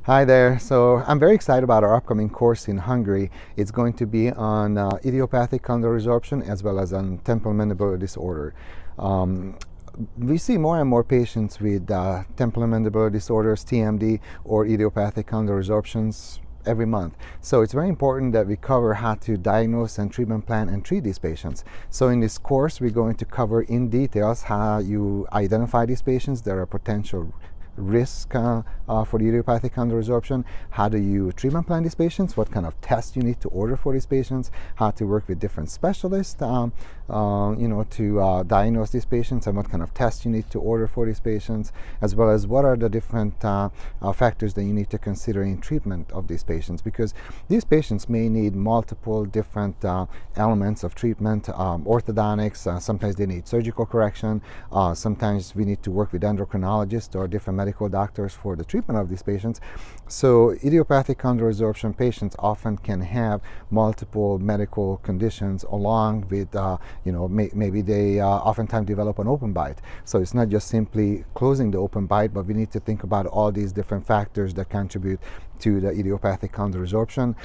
Hi there. So I'm very excited about our upcoming course in Hungary. It's going to be on idiopathic condylar resorption as well as on temporal mandibular disorder. We see more and more patients with temporal mandibular disorders, TMD, or idiopathic condylar resorptions every month. So it's very important that we cover how to diagnose and treatment plan and treat these patients. So in this course, we're going to cover in details how you identify these patients that are potential risk for the idiopathic condylar resorption, how do you treatment plan these patients, what kind of tests you need to order for these patients, how to work with different specialists to diagnose these patients, and what kind of tests you need to order for these patients, as well as what are the different factors that you need to consider in treatment of these patients, because these patients may need multiple different elements of treatment, orthodontics, sometimes they need surgical correction, sometimes we need to work with endocrinologists or different medical doctors for the treatment of these patients. So idiopathic condylar resorption patients often can have multiple medical conditions along with, maybe they oftentimes develop an open bite. So it's not just simply closing the open bite, but we need to think about all these different factors that contribute to the idiopathic condylar resorption.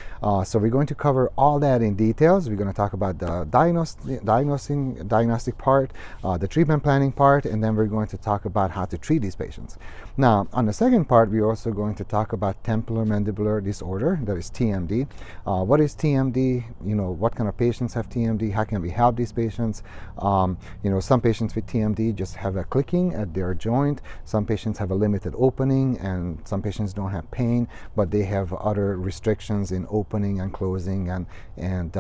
So we're going to cover all that in details. We're going to talk about the diagnostic part, the treatment planning part, and then we're going to talk about how to treat these patients. Now, on the second part, we're also going to talk about temporal mandibular disorder, that is TMD. What is TMD? What kind of patients have TMD? How can we help these patients? Some patients with TMD just have a clicking at their joint. Some patients have a limited opening, and some patients don't have pain, but they have other restrictions in opening and closing and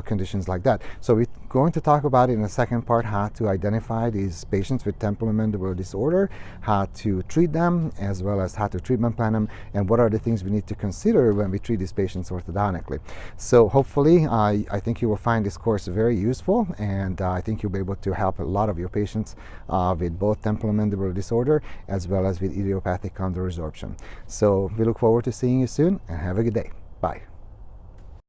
conditions like that. So we're going to talk about in the second part how to identify these patients with temporal mandibular disorder, how to treat them, as well as how to treatment plan them, and what are the things we need to consider when we treat these patients orthodontically. So hopefully, I think you will find this course very useful, and I think you'll be able to help a lot of your patients with both temporal mandibular disorder as well as with idiopathic condylar resorption. So we look forward to seeing you soon, and have a good day. Bye.